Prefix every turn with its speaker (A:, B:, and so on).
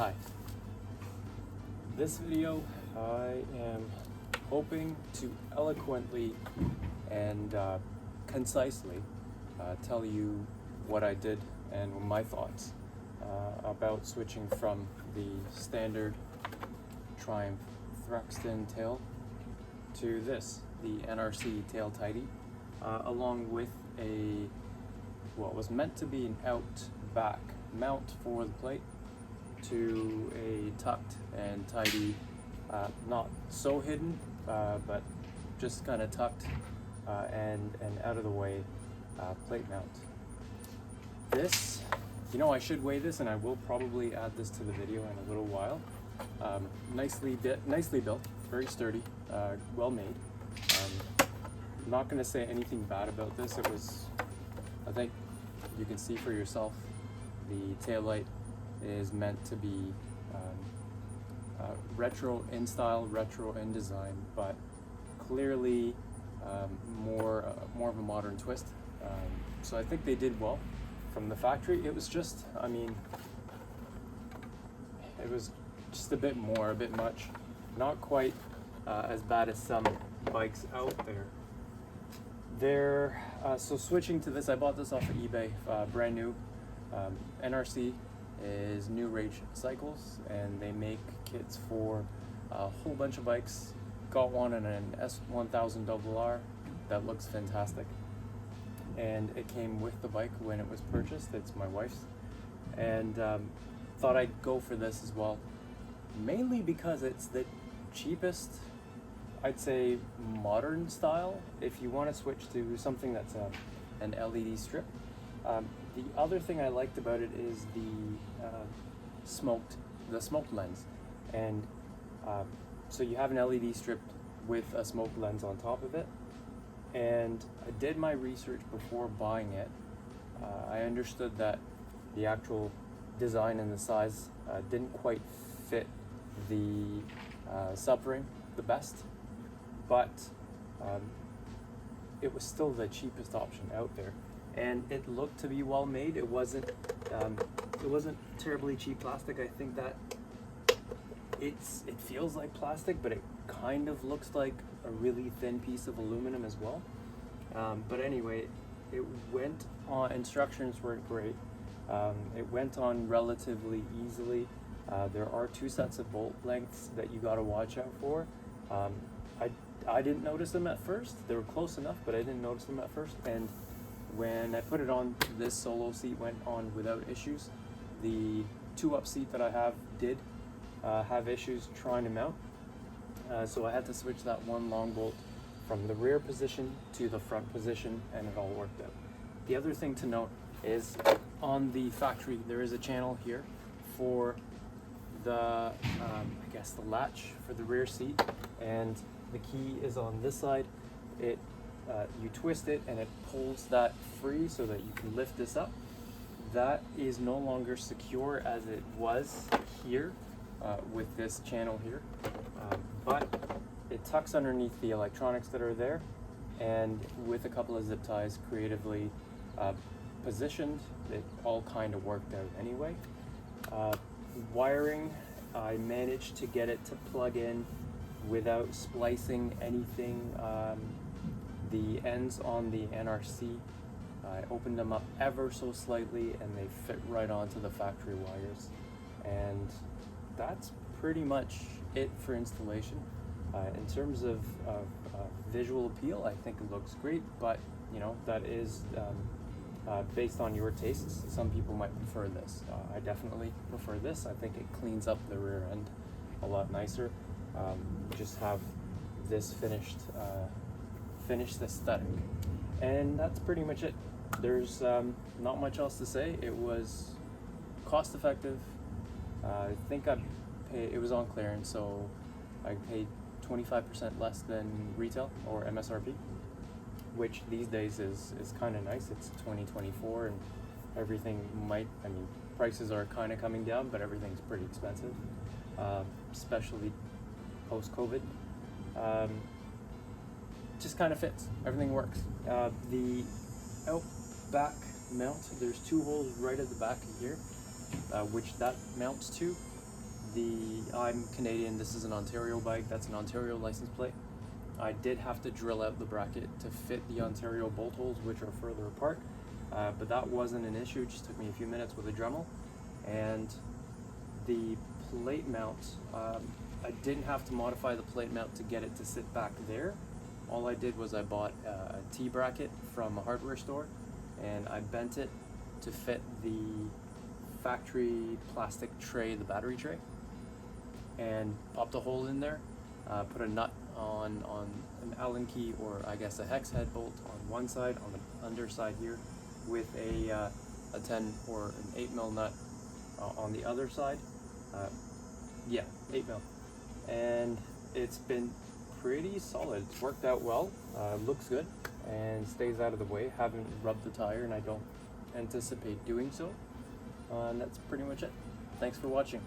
A: Hi. This video, I am hoping to eloquently and concisely tell you what I did and my thoughts about switching from the standard Triumph Thruxton tail to this, the NRC tail tidy, along with what was meant to be an out-back mount for the plate to a tucked and tidy, not so hidden, but just kind of tucked and out of the way plate mount. This, I should weigh this, and I will probably add this to the video in a little while. Nicely built, very sturdy, well made. I'm not going to say anything bad about this. It was, I think you can see for yourself, the taillight is meant to be retro in style, retro in design, but clearly more of a modern twist. So I think they did well from the factory. It was just, it was just a bit much. Not quite as bad as some bikes out there. So switching to this, I bought this off of eBay, brand new. NRC is New Rage Cycles, and they make kits for a whole bunch of bikes. Got one in an S1000 RR that looks fantastic, and it came with the bike when it was purchased. It's my wife's, and thought I'd go for this as well, mainly because it's the cheapest, I'd say, modern style if you want to switch to something that's an LED strip. The other thing I liked about it is the smoked lens, and so you have an LED strip with a smoked lens on top of it. And I did my research before buying it. I understood that the actual design and the size didn't quite fit the subframe the best, but it was still the cheapest option out there, and it looked to be well made. It wasn't terribly cheap plastic. I think that it feels like plastic, but it kind of looks like a really thin piece of aluminum as well. But anyway, it went on. Instructions weren't great. It went on relatively easily. There are 2 sets of bolt lengths that you got to watch out for. I didn't notice them at first. They were close enough, but I didn't notice them at first. And when I put it on, this solo seat went on without issues. The 2-up seat that I have did have issues trying to mount. So I had to switch that one long bolt from the rear position to the front position, and it all worked out. The other thing to note is on the factory, there is a channel here for the, the latch for the rear seat, and the key is on this side. You twist it and it pulls that free so that you can lift this up. That is no longer secure as it was here with this channel here, but it tucks underneath the electronics that are there, and with a couple of zip ties creatively positioned, it all kind of worked out anyway. Wiring, I managed to get it to plug in without splicing anything. The ends on the NRC, I opened them up ever so slightly, and they fit right onto the factory wires. And that's pretty much it for installation. In terms of visual appeal, I think it looks great, but that is based on your tastes. Some people might prefer this. I definitely prefer this. I think it cleans up the rear end a lot nicer. Just have this finished aesthetic, and that's pretty much it. There's not much else to say. It was cost effective. I think it was on clearance, so I paid 25% less than retail or MSRP, which these days is kind of nice. It's 2024, and everything prices are kind of coming down, but everything's pretty expensive, especially post-COVID. Just kind of fits. Everything works. The out back mount, there's 2 holes right at the back of here, which that mounts to. I'm Canadian, this is an Ontario bike, that's an Ontario license plate. I did have to drill out the bracket to fit the Ontario bolt holes, which are further apart, but that wasn't an issue. It just took me a few minutes with a Dremel. And the plate mount, I didn't have to modify the plate mount to get it to sit back there. All I did was I bought a T-bracket from a hardware store, and I bent it to fit the factory plastic tray, the battery tray, and popped a hole in there, put a nut on an Allen key, or I guess a hex head bolt on one side, on the underside here, with a 10 or an 8mm nut on the other side. Yeah, 8mm. And it's been pretty solid. It's worked out well, looks good, and stays out of the way. Haven't rubbed the tire, and I don't anticipate doing so. And that's pretty much it. Thanks for watching.